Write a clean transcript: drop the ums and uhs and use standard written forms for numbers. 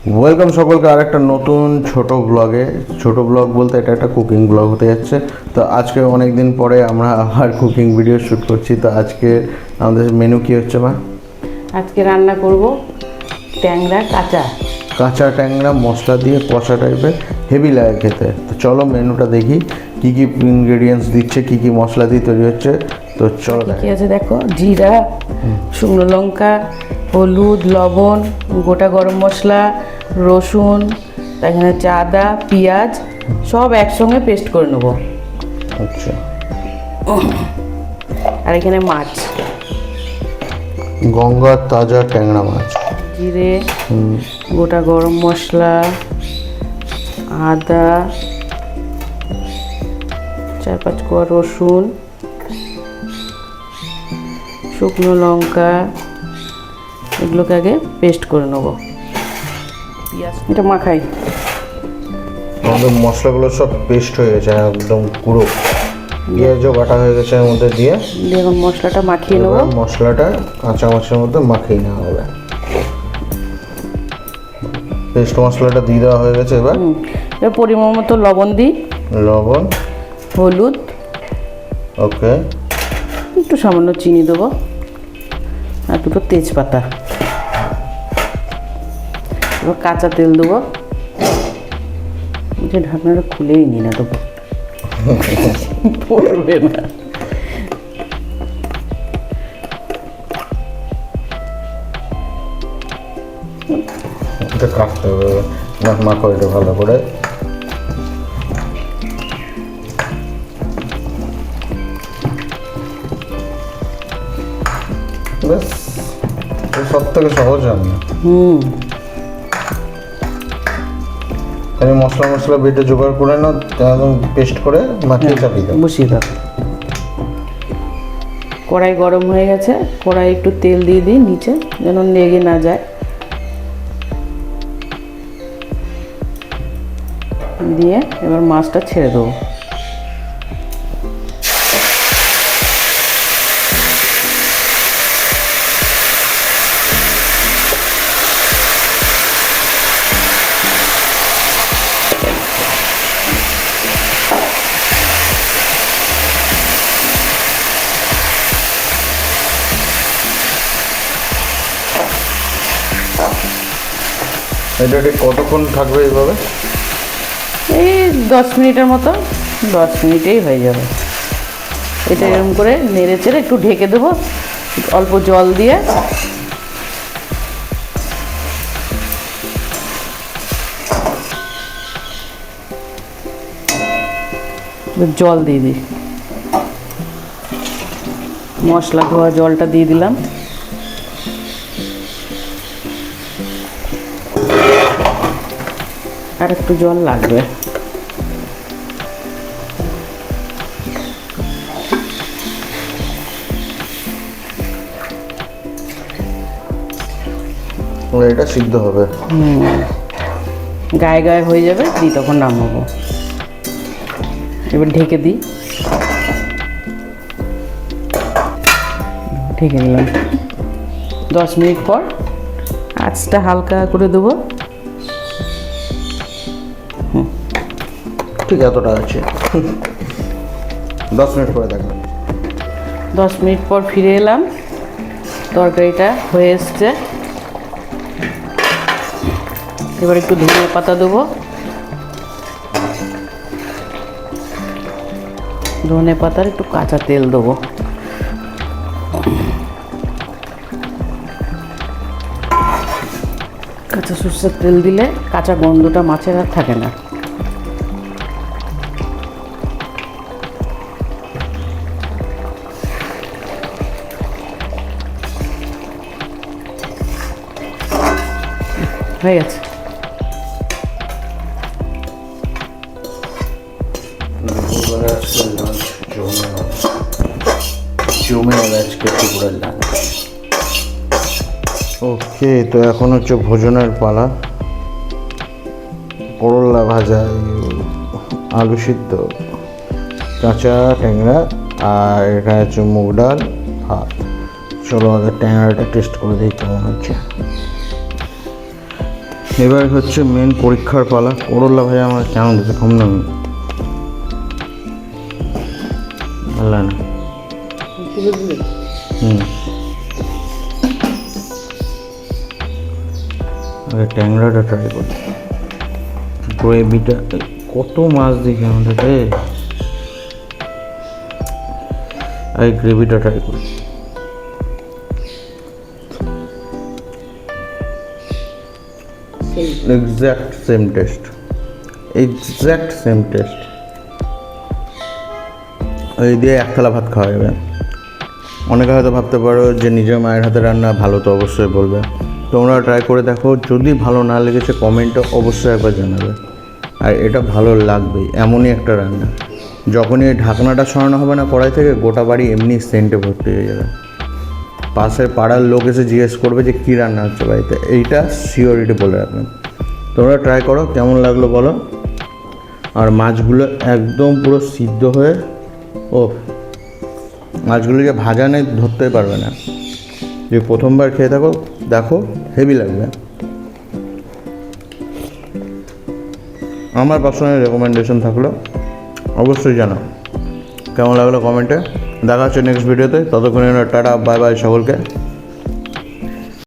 Welcome সকলকে আরেকটা নতুন ছোট ব্লগ বলতে এটা একটা কুকিং ব্লগ হতে যাচ্ছে। তো আজকে অনেক দিন পরে আমরা আবার কুকিং ভিডিও শ্যুট করছি। তো আজকে আমাদের মেনু কি হচ্ছে মা? আজকে রান্না করব ট্যাংরা কাঁচা ট্যাংরা মশলা দিয়ে কষা টাইপের, হেভি লাগে খেতে। তো চলো মেনুটা দেখি কী কী ইনগ্রেডিয়েন্টস দিচ্ছে, কী কী মশলা দিয়ে তৈরি হচ্ছে। তো চলো কি আছে দেখো, জিরা, শুকনো লঙ্কা, হলুদ, লবণ, গোটা গরম মশলা, রসুন, এখানে হচ্ছে আদা, পেঁয়াজ সব একসঙ্গে পেস্ট করে নেব। আচ্ছা, আর এখানে মাছ, গঙ্গার তাজা ট্যাংরা মাছ, জিরে, গোটা গরম মশলা, আদা, 4-5 কোয়া রসুন, শুকনো লঙ্কা, এগুলোকে আগে পেস্ট করে নেব। পেঁয়াজ এটা মাখাই। আমাদের মশলাগুলো সব পেস্ট হয়ে গেছে, একদম পুরো পেঁয়াজও বাটা হয়ে গেছে এর মধ্যে দিয়ে। এখন মশলাটা মাখিয়ে নেব। মশলাটা কাঁচা মাছের মধ্যে মাখিয়ে নেওয়া হবে। পেস্ট মশলাটা দিয়ে দেওয়া হয়ে গেছে। এবার পরিমাণ মতো লবণ দিই, লবণ, হলুদ, ওকে, একটু সামান্য চিনি দেবো আর দুটো তেজপাতা। এবার কাঁচা তেল দেবো, যে ঢাকনাটা খুলেই নি না দেবো, পড়বে না। এটা কাটতে হবে, মাখো এটা ভালো করে। ব্যাস, সব থেকে সহজ রান্না। আমি মশলা বেটে জোগাড় করে নাও, একদম পেস্ট করে মাখিয়ে চাপিয়ে দাও, বসিয়ে দাও। কড়াই গরম হয়ে গেছে, কড়াই একটু তেল দিয়ে দিই নিচে, যেন লেগে না যায়। দিয়ে এবার মাছটা ছেড়ে দেবো। এটা ঠিক কতক্ষণ থাকবে এইভাবে? এই 10 মিনিটের মতো, 10 মিনিটেই হয়ে যাবে। এটা এরকম করে নেড়ে চেড়ে একটু ঢেকে দেবো অল্প জল দিয়ে। জল দিয়ে দিই, মশলা ধোয়া জলটা দিয়ে দিলাম। আর একটু জল লাগবে। এটা সিদ্ধ হবে, গায়ে গায়ে হয়ে যাবে, দিই তখন নামাবো। এবার ঢেকে দিই, ঢেকে দিলাম। 10 মিনিট পর আঁচটা হালকা করে দেবো। ঠিক এতটা আছে। 10 মিনিট পরে দেখলাম। 10 মিনিট পর ফিরে এলাম, তরকারিটা হয়ে এসছে। এবার একটু ধনে পাতা দেবো, ধনে পাতার একটু কাঁচা তেল দেবো। কাঁচা সরষের তেল দিলে কাঁচা গন্ধটা মাছের আর থাকে না। হয়ে গেছে। ওকে, তো এখন হচ্ছে ভোজনের পালা। করলা ভাজা, আলু সিদ্ধ, কাঁচা ট্যাংরা, আর এটা হচ্ছে মুগ ডাল, ভাত। চলো আগে ট্যাংরাটা টেস্ট করে দিই কেমন হচ্ছে। এবার হচ্ছে মেন পরীক্ষার পালা। করল্লা ভাই আমার কেমন দিতে কম দামি ভালো না। আগে ট্যাংরাটা ট্রাই করি, গ্রেভিটা কত মাছ দেখি আমাদের আগে গ্রেভিটা ট্রাই করি। Exact same test, exact same test. এই দিয়ে এক থালা ভাত খাওয়া যাবে। অনেকে হয়তো ভাবতে পারো যে নিজের মায়ের হাতে রান্না ভালো, তো অবশ্যই বলবে। তোমরা ট্রাই করে দেখো, যদি ভালো না লেগেছে কমেন্টে অবশ্যই একবার জানাবে। আর এটা ভালো লাগবেই, এমনই একটা রান্না যখনই এই ঢাকনাটা সরানো হবে না কড়াই থেকে, গোটা বাড়ি এমনি সেন্টে ভর্তি হয়ে যাবে। পাশের পাড়ার লোক এসে জিজ্ঞেস করবে যে কী রান্না হচ্ছে বাড়িতে, এইটা সিওরিটি বলে রাখবেন। তোমরা ট্রাই করো, কেমন লাগলো বলো। আর মাছগুলো একদম পুরো সিদ্ধ হয়ে, ও মাছগুলো যে ভাজা নেই ধরতেই পারবে না। যে প্রথমবার খেয়ে থাকো দেখো, হেভি লাগবে। আমার পার্সোনাল রেকমেন্ডেশন থাকলো, অবশ্যই জানাও কেমন লাগলো কমেন্টে। দেখা হচ্ছে নেক্সট ভিডিওতে। ততক্ষণে টাটা, বাই বাই সকলকে।